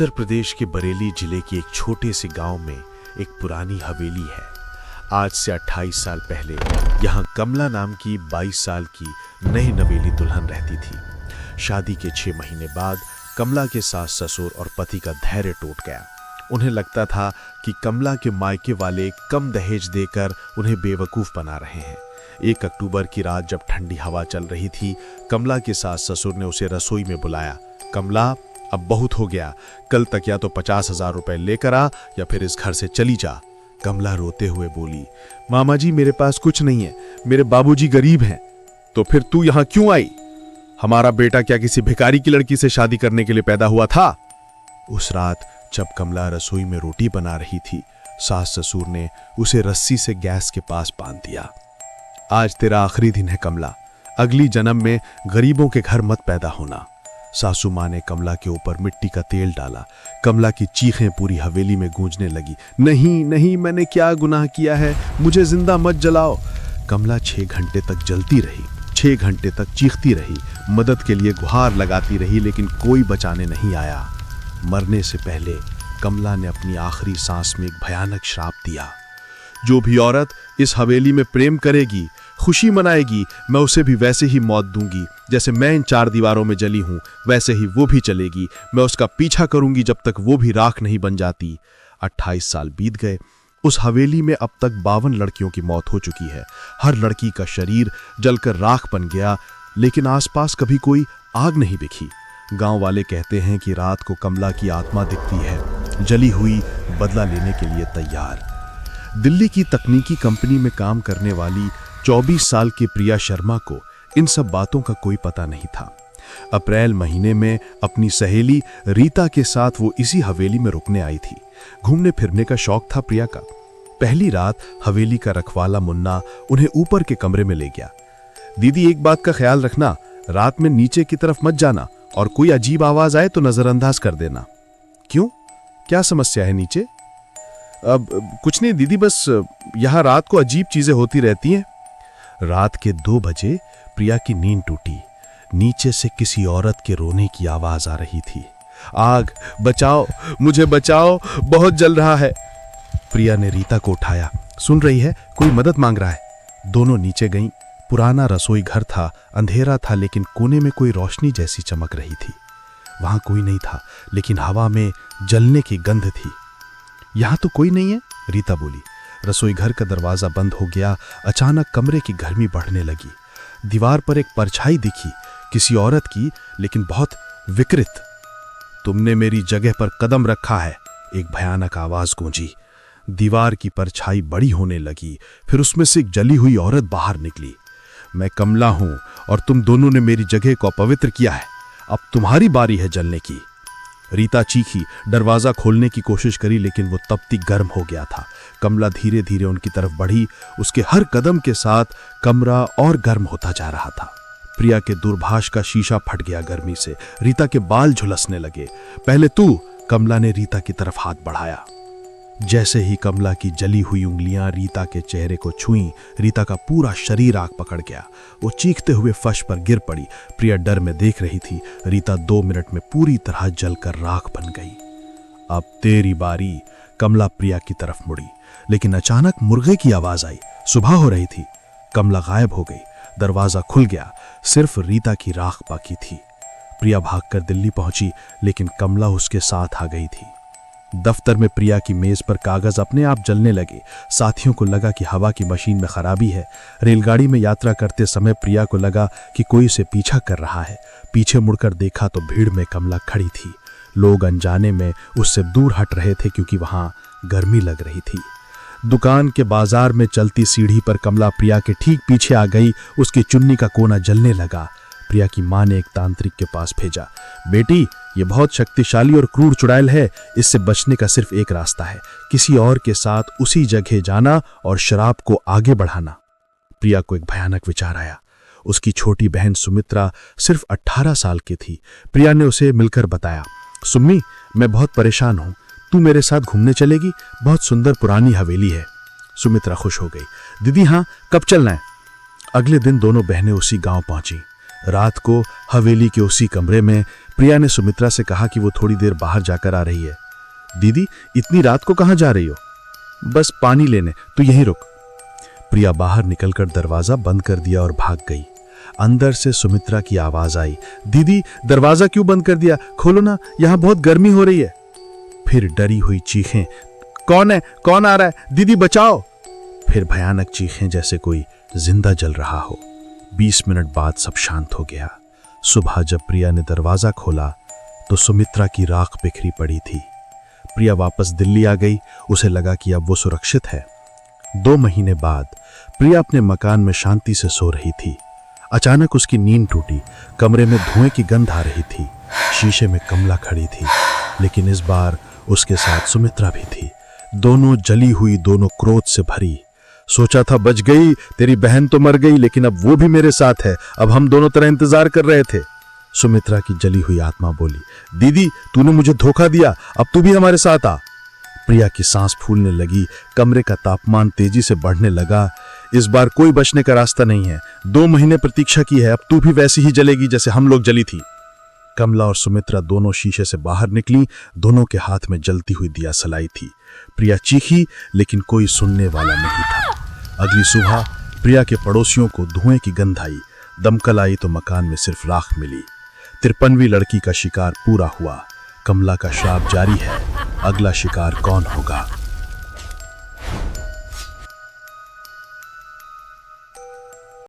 उत्तर प्रदेश के बरेली जिले के एक छोटे से गांव में एक पुरानी हवेली है। आज से 28 साल पहले यहाँ कमला नाम की 22 साल की नई नवेली दुल्हन रहती थी। शादी के 6 महीने बाद कमला के सास ससुर और पति का धैर्य टूट गया। उन्हें लगता था कि कमला के मायके वाले कम दहेज देकर उन्हें बेवकूफ़ बना रहे हैं। 1 अक्टूबर की रात जब ठंडी हवा चल रही थी, कमला के सास ससुर ने उसे रसोई में बुलाया। कमला, अब बहुत हो गया, कल तक या तो 50,000 रुपए लेकर आ या फिर इस घर से चली जा। कमला रोते हुए बोली, मामा जी मेरे पास कुछ नहीं है, मेरे बाबूजी गरीब हैं। तो फिर तू यहाँ क्यों आई? हमारा बेटा क्या किसी भिखारी की लड़की से शादी करने के लिए पैदा हुआ था? उस रात जब कमला रसोई में रोटी बना रही थी, सास ससुर ने उसे रस्सी से गैस के पास बांध दिया। आज तेरा आखिरी दिन है कमला, अगली जन्म में गरीबों के घर मत पैदा होना। सासू माँ ने कमला के ऊपर मिट्टी का तेल डाला। कमला की चीखें पूरी हवेली में गूंजने लगी। नहीं नहीं, मैंने क्या गुनाह किया है, मुझे जिंदा मत जलाओ। कमला 6 घंटे तक जलती रही, 6 घंटे तक चीखती रही, मदद के लिए गुहार लगाती रही, लेकिन कोई बचाने नहीं आया। मरने से पहले कमला ने अपनी आखिरी सांस में एक भयानक श्राप दिया, जो भी औरत इस हवेली में प्रेम करेगी, खुशी मनाएगी, मैं उसे भी वैसे ही मौत दूंगी जैसे मैं इन 4 दीवारों में जली हूं, वैसे ही वो भी चलेगी। मैं उसका पीछा करूंगी जब तक वो भी राख नहीं बन जाती। 28 साल बीत गए। उस हवेली में अब तक 52 लड़कियों की मौत हो चुकी है। हर लड़की का शरीर जलकर राख बन गया, लेकिन आसपास कभी कोई आग नहीं दिखी। गांव वाले कहते हैं कि रात को कमला की आत्मा दिखती है, जली हुई, बदला लेने के लिए तैयार। दिल्ली की तकनीकी कंपनी में काम करने वाली 24 साल की प्रिया शर्मा को इन सब बातों का कोई पता नहीं था। अप्रैल महीने में अपनी सहेली रीता के साथ वो इसी हवेली में रुकने आई थी। घूमने फिरने का शौक था प्रिया का। पहली रात हवेली का रखवाला मुन्ना उन्हें ऊपर के कमरे में ले गया। दीदी, एक बात का ख्याल रखना, रात में नीचे की तरफ मत जाना और कोई अजीब आवाज आए तो नजरअंदाज कर देना। क्यों, क्या समस्या है नीचे? अब कुछ नहीं दीदी, बस यहाँ रात को अजीब चीजें होती रहती हैं। रात के 2 बजे प्रिया की नींद टूटी। नीचे से किसी औरत के रोने की आवाज आ रही थी। आग, बचाओ, मुझे बचाओ, बहुत जल रहा है। प्रिया ने रीता को उठाया। सुन रही है, कोई मदद मांग रहा है। दोनों नीचे गईं। पुराना रसोई घर था, अंधेरा था, लेकिन कोने में कोई रोशनी जैसी चमक रही थी। वहां कोई नहीं था, लेकिन हवा में जलने की गंध थी। यहां तो कोई नहीं है, रीता बोली। रसोई घर का दरवाजा बंद हो गया। अचानक कमरे की गर्मी बढ़ने लगी। दीवार पर एक परछाई दिखी, किसी औरत की, लेकिन बहुत विकृत। तुमने मेरी जगह पर कदम रखा है, एक भयानक आवाज गूंजी। दीवार की परछाई बड़ी होने लगी, फिर उसमें से एक जली हुई औरत बाहर निकली। मैं कमला हूं और तुम दोनों ने मेरी जगह को अपवित्र किया है, अब तुम्हारी बारी है जलने की। रीता चीखी, दरवाजा खोलने की कोशिश करी, लेकिन वो तब तक गर्म हो गया था। कमला धीरे धीरे उनकी तरफ बढ़ी। उसके हर कदम के साथ कमरा और गर्म होता जा रहा था। प्रिया के दूरभाष का शीशा फट गया गर्मी से। रीता के बाल झुलसने लगे। पहले तू, कमला ने रीता की तरफ हाथ बढ़ाया। जैसे ही कमला की जली हुई उंगलियां रीता के चेहरे को छुईं, रीता का पूरा शरीर आग पकड़ गया। वो चीखते हुए फर्श पर गिर पड़ी। प्रिया डर में देख रही थी। रीता 2 मिनट में पूरी तरह जलकर राख बन गई। अब तेरी बारी, कमला प्रिया की तरफ मुड़ी, लेकिन अचानक मुर्गे की आवाज आई। सुबह हो रही थी। कमला गायब हो गई। दरवाजा खुल गया, सिर्फ रीता की राख बाकी थी। प्रिया भागकर दिल्ली पहुंची, लेकिन कमला उसके साथ आ गई थी। दफ्तर में प्रिया की मेज पर कागज अपने आप जलने लगे। साथियों को लगा कि हवा की मशीन में खराबी है। रेलगाड़ी में यात्रा करते समय प्रिया को लगा कि कोई उसे पीछा कर रहा है। पीछे मुड़कर देखा तो भीड़ में कमला खड़ी थी। लोग अनजाने में उससे दूर हट रहे थे क्योंकि वहां गर्मी लग रही थी। दुकान के बाजार में चलती सीढ़ी पर कमला प्रिया के ठीक पीछे आ गई। उसकी चुन्नी का कोना जलने लगा। प्रिया की मां ने एक तांत्रिक के पास भेजा। बेटी, ये बहुत शक्तिशाली और क्रूर चुड़ैल है, इससे बचने का सिर्फ एक रास्ता है, किसी और के साथ उसी जगह जाना और शराब को आगे बढ़ाना। प्रिया को एक भयानक विचार आया। उसकी छोटी बहन सुमित्रा सिर्फ 18 साल की थी। प्रिया ने उसे मिलकर बताया, सुम्मी, मैं बहुत परेशान हूं, तू मेरे साथ घूमने चलेगी? बहुत सुंदर पुरानी हवेली है। सुमित्रा खुश हो गई। दीदी हाँ, कब चलना है? अगले दिन दोनों बहनें उसी गांव पहुंची। रात को हवेली के उसी कमरे में प्रिया ने सुमित्रा से कहा कि वो थोड़ी देर बाहर जाकर आ रही है। दीदी, इतनी रात को कहां जा रही हो? बस पानी लेने, तू यहीं रुक। प्रिया बाहर निकलकर दरवाजा बंद कर दिया और भाग गई। अंदर से सुमित्रा की आवाज आई, दीदी दरवाजा क्यों बंद कर दिया? खोलो ना, यहां बहुत गर्मी हो रही है। फिर डरी हुई चीखें, कौन है? कौन आ रहा है? दीदी बचाओ। फिर भयानक चीखें जैसे कोई जिंदा जल रहा हो। 20 मिनट बाद सब शांत हो गया। सुबह जब प्रिया ने दरवाजा खोला तो सुमित्रा की राख बिखरी पड़ी थी। प्रिया वापस दिल्ली आ गई। उसे लगा कि अब वो सुरक्षित है। 2 महीने बाद प्रिया अपने मकान में शांति से सो रही थी। अचानक उसकी नींद टूटी। कमरे में धुएं की गंध आ रही थी। शीशे में कमला खड़ी थी, लेकिन इस बार उसके साथ सुमित्रा भी थी। दोनों जली हुई, दोनों क्रोध से भरी। सोचा था बच गई, तेरी बहन तो मर गई, लेकिन अब वो भी मेरे साथ है। अब हम दोनों तरह इंतजार कर रहे थे। सुमित्रा की जली हुई आत्मा बोली, दीदी तूने मुझे धोखा दिया, अब तू भी हमारे साथ आ। प्रिया की सांस फूलने लगी। कमरे का तापमान तेजी से बढ़ने लगा। इस बार कोई बचने का रास्ता नहीं है। 2 महीने प्रतीक्षा की है, अब तू भी वैसी ही जलेगी जैसे हम लोग जली थी। कमला और सुमित्रा दोनों शीशे से बाहर निकली। दोनों के हाथ में जलती हुई दिया सलाई थी। प्रिया चीखी, लेकिन कोई सुनने वाला नहीं था। अगली सुबह प्रिया के पड़ोसियों को धुएं की गंध आई। दमकल आई तो मकान में सिर्फ राख मिली। 53वीं लड़की का शिकार पूरा हुआ। कमला का श्राप जारी है। अगला शिकार कौन होगा?